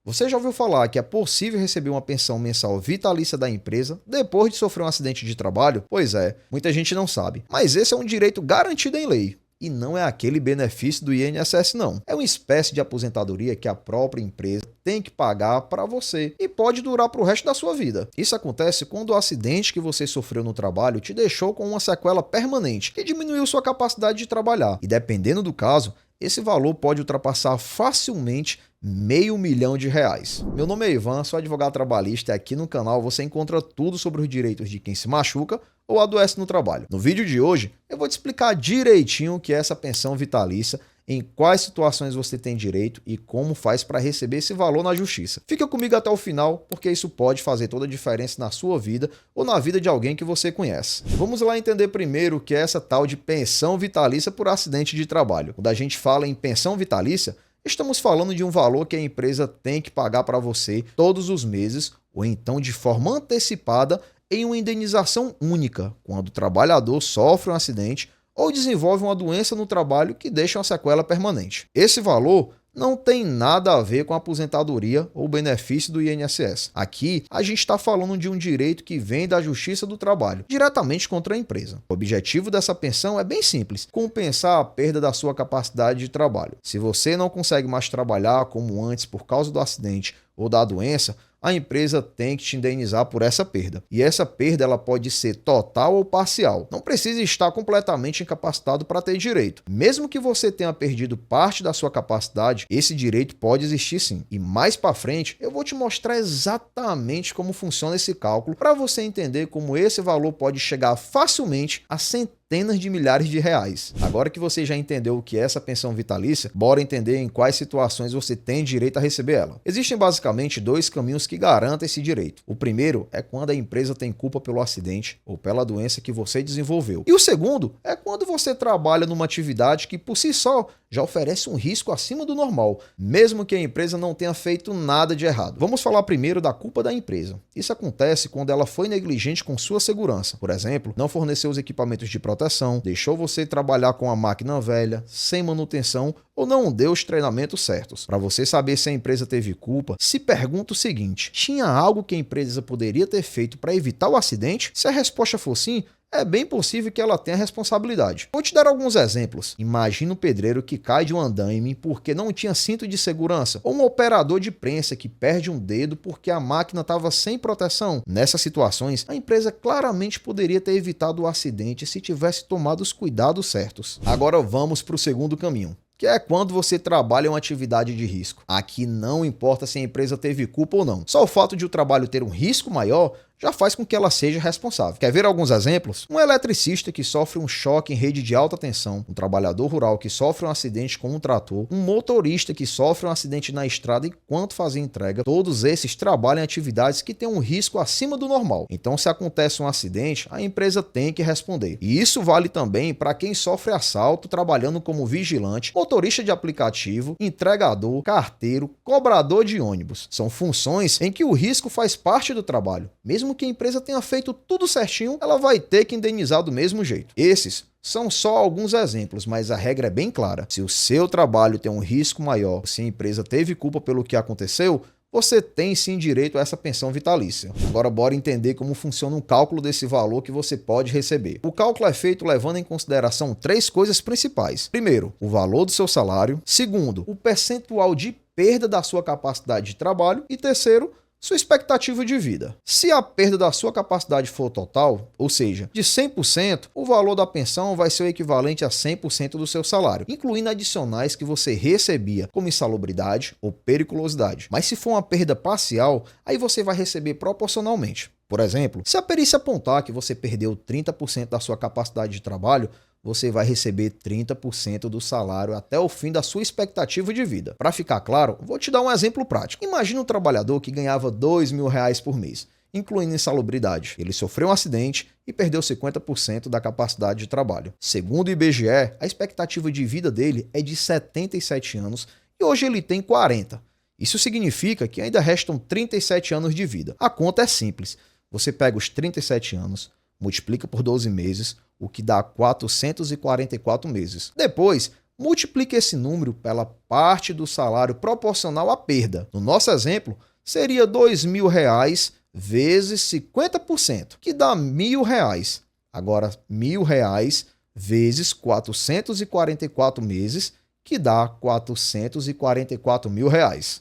Você já ouviu falar que é possível receber uma pensão mensal vitalícia da empresa depois de sofrer um acidente de trabalho? Pois é, muita gente não sabe. Mas esse é um direito garantido em lei. E não é aquele benefício do INSS, não. É uma espécie de aposentadoria que a própria empresa tem que pagar para você e pode durar para o resto da sua vida. Isso acontece quando o acidente que você sofreu no trabalho te deixou com uma sequela permanente que diminuiu sua capacidade de trabalhar. E dependendo do caso, esse valor pode ultrapassar facilmente R$500 mil. Meu nome é Ivan, sou advogado trabalhista e aqui no canal você encontra tudo sobre os direitos de quem se machuca ou adoece no trabalho. No vídeo de hoje, eu vou te explicar direitinho o que é essa pensão vitalícia, em quais situações você tem direito e como faz para receber esse valor na justiça. Fica comigo até o final, porque isso pode fazer toda a diferença na sua vida ou na vida de alguém que você conhece. Vamos lá entender primeiro o que é essa tal de pensão vitalícia por acidente de trabalho. Quando a gente fala em pensão vitalícia, estamos falando de um valor que a empresa tem que pagar para você todos os meses ou então de forma antecipada em uma indenização única, quando o trabalhador sofre um acidente ou desenvolve uma doença no trabalho que deixa uma sequela permanente. Esse valor não tem nada a ver com a aposentadoria ou benefício do INSS. Aqui, a gente está falando de um direito que vem da Justiça do Trabalho, diretamente contra a empresa. O objetivo dessa pensão é bem simples: compensar a perda da sua capacidade de trabalho. Se você não consegue mais trabalhar como antes por causa do acidente ou da doença, a empresa tem que te indenizar por essa perda. E essa perda ela pode ser total ou parcial. Não precisa estar completamente incapacitado para ter direito. Mesmo que você tenha perdido parte da sua capacidade, esse direito pode existir sim. E mais para frente, eu vou te mostrar exatamente como funciona esse cálculo para você entender como esse valor pode chegar facilmente a centenas de milhares de reais. Agora que você já entendeu o que é essa pensão vitalícia, bora entender em quais situações você tem direito a receber ela. Existem basicamente dois caminhos que garantem esse direito. O primeiro é quando a empresa tem culpa pelo acidente ou pela doença que você desenvolveu. E o segundo é quando você trabalha numa atividade que por si só já oferece um risco acima do normal, mesmo que a empresa não tenha feito nada de errado. Vamos falar primeiro da culpa da empresa. Isso acontece quando ela foi negligente com sua segurança. Por exemplo, não forneceu os equipamentos de proteção, deixou você trabalhar com a máquina velha, sem manutenção ou não deu os treinamentos certos. Para você saber se a empresa teve culpa, se pergunta o seguinte: tinha algo que a empresa poderia ter feito para evitar o acidente? Se a resposta for sim, é bem possível que ela tenha responsabilidade. Vou te dar alguns exemplos. Imagina um pedreiro que cai de um andaime porque não tinha cinto de segurança, ou um operador de prensa que perde um dedo porque a máquina estava sem proteção. Nessas situações, a empresa claramente poderia ter evitado o acidente se tivesse tomado os cuidados certos. Agora vamos para o segundo caminho, que é quando você trabalha em uma atividade de risco. Aqui não importa se a empresa teve culpa ou não. Só o fato de o trabalho ter um risco maior já faz com que ela seja responsável. Quer ver alguns exemplos? Um eletricista que sofre um choque em rede de alta tensão, um trabalhador rural que sofre um acidente com um trator, um motorista que sofre um acidente na estrada enquanto fazia entrega. Todos esses trabalham em atividades que têm um risco acima do normal. Então, se acontece um acidente, a empresa tem que responder. E isso vale também para quem sofre assalto trabalhando como vigilante, motorista de aplicativo, entregador, carteiro, cobrador de ônibus. São funções em que o risco faz parte do trabalho. Mesmo que a empresa tenha feito tudo certinho, ela vai ter que indenizar do mesmo jeito. Esses são só alguns exemplos, mas a regra é bem clara. Se o seu trabalho tem um risco maior, se a empresa teve culpa pelo que aconteceu, você tem sim direito a essa pensão vitalícia. Agora bora entender como funciona o cálculo desse valor que você pode receber. O cálculo é feito levando em consideração três coisas principais. Primeiro, o valor do seu salário. Segundo, o percentual de perda da sua capacidade de trabalho. E terceiro, sua expectativa de vida. Se a perda da sua capacidade for total, ou seja, de 100%, o valor da pensão vai ser o equivalente a 100% do seu salário, incluindo adicionais que você recebia, como insalubridade ou periculosidade. Mas se for uma perda parcial, aí você vai receber proporcionalmente. Por exemplo, se a perícia apontar que você perdeu 30% da sua capacidade de trabalho, você vai receber 30% do salário até o fim da sua expectativa de vida. Para ficar claro, vou te dar um exemplo prático. Imagina um trabalhador que ganhava R$2.000 por mês, incluindo insalubridade. Ele sofreu um acidente e perdeu 50% da capacidade de trabalho. Segundo o IBGE, a expectativa de vida dele é de 77 anos e hoje ele tem 40. Isso significa que ainda restam 37 anos de vida. A conta é simples. Você pega os 37 anos, multiplica por 12 meses, o que dá 444 meses. Depois, multiplique esse número pela parte do salário proporcional à perda. No nosso exemplo, seria R$ 2.000 vezes 50%, que dá R$ 1.000. Agora, R$ 1.000 vezes 444 meses, que dá R$ 444 mil.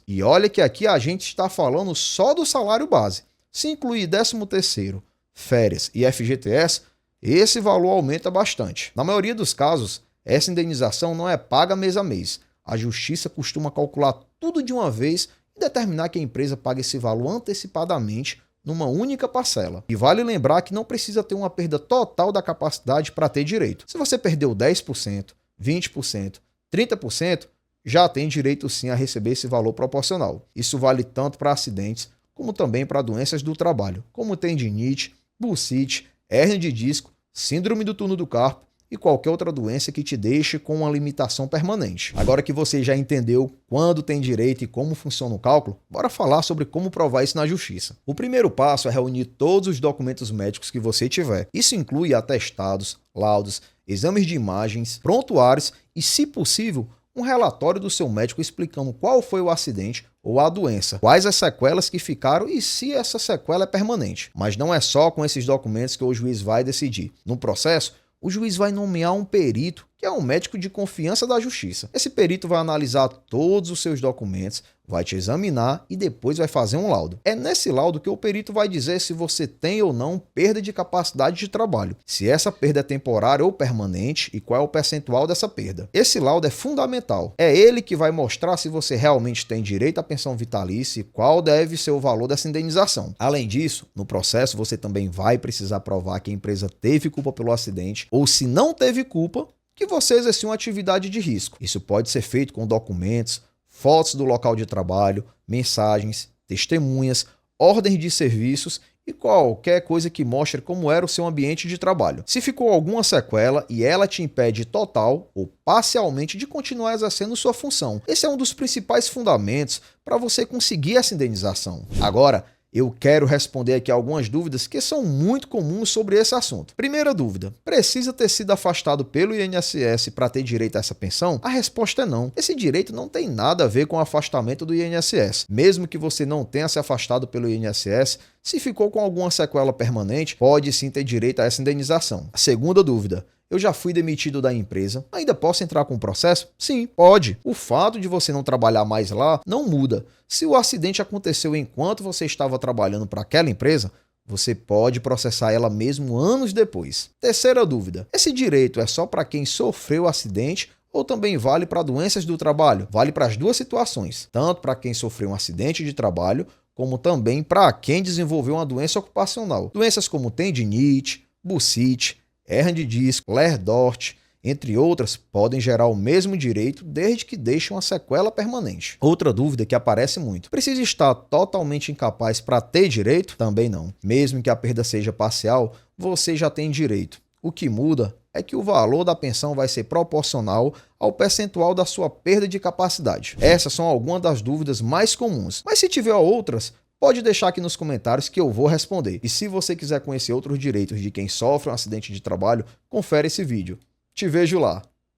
E olha que aqui a gente está falando só do salário base. Se incluir 13º, férias e FGTS, esse valor aumenta bastante. Na maioria dos casos, essa indenização não é paga mês a mês. A Justiça costuma calcular tudo de uma vez e determinar que a empresa pague esse valor antecipadamente numa única parcela. E vale lembrar que não precisa ter uma perda total da capacidade para ter direito. Se você perdeu 10%, 20%, 30%, já tem direito sim a receber esse valor proporcional. Isso vale tanto para acidentes, como também para doenças do trabalho, como tendinite, bursite, hérnia de disco, síndrome do túnel do carpo e qualquer outra doença que te deixe com uma limitação permanente. Agora que você já entendeu quando tem direito e como funciona o cálculo, bora falar sobre como provar isso na Justiça. O primeiro passo é reunir todos os documentos médicos que você tiver. Isso inclui atestados, laudos, exames de imagens, prontuários e, se possível, um relatório do seu médico explicando qual foi o acidente ou a doença, quais as sequelas que ficaram e se essa sequela é permanente. Mas não é só com esses documentos que o juiz vai decidir. No processo, o juiz vai nomear um perito, que é um médico de confiança da Justiça. Esse perito vai analisar todos os seus documentos, vai te examinar e depois vai fazer um laudo. É nesse laudo que o perito vai dizer se você tem ou não perda de capacidade de trabalho, se essa perda é temporária ou permanente e qual é o percentual dessa perda. Esse laudo é fundamental. É ele que vai mostrar se você realmente tem direito à pensão vitalícia e qual deve ser o valor dessa indenização. Além disso, no processo você também vai precisar provar que a empresa teve culpa pelo acidente ou, se não teve culpa, que você exerceu uma atividade de risco. Isso pode ser feito com documentos, fotos do local de trabalho, mensagens, testemunhas, ordens de serviços e qualquer coisa que mostre como era o seu ambiente de trabalho. Se ficou alguma sequela e ela te impede total ou parcialmente de continuar exercendo sua função. Esse é um dos principais fundamentos para você conseguir essa indenização. Agora, eu quero responder aqui algumas dúvidas que são muito comuns sobre esse assunto. Primeira dúvida: precisa ter sido afastado pelo INSS para ter direito a essa pensão? A resposta é não. Esse direito não tem nada a ver com o afastamento do INSS. Mesmo que você não tenha se afastado pelo INSS, se ficou com alguma sequela permanente, pode sim ter direito a essa indenização. A segunda dúvida: eu já fui demitido da empresa, ainda posso entrar com processo? Sim, pode. O fato de você não trabalhar mais lá não muda. Se o acidente aconteceu enquanto você estava trabalhando para aquela empresa, você pode processar ela mesmo anos depois. Terceira dúvida: esse direito é só para quem sofreu o acidente ou também vale para doenças do trabalho? Vale para as duas situações, tanto para quem sofreu um acidente de trabalho, como também para quem desenvolveu uma doença ocupacional. Doenças como tendinite, bursite, hérnia de disco, lerdorte, entre outras, podem gerar o mesmo direito desde que deixem uma sequela permanente. Outra dúvida que aparece muito: precisa estar totalmente incapaz para ter direito? Também não. Mesmo que a perda seja parcial, você já tem direito. O que muda é que o valor da pensão vai ser proporcional ao percentual da sua perda de capacidade. Essas são algumas das dúvidas mais comuns, mas se tiver outras, pode deixar aqui nos comentários que eu vou responder. E se você quiser conhecer outros direitos de quem sofre um acidente de trabalho, confere esse vídeo. Te vejo lá.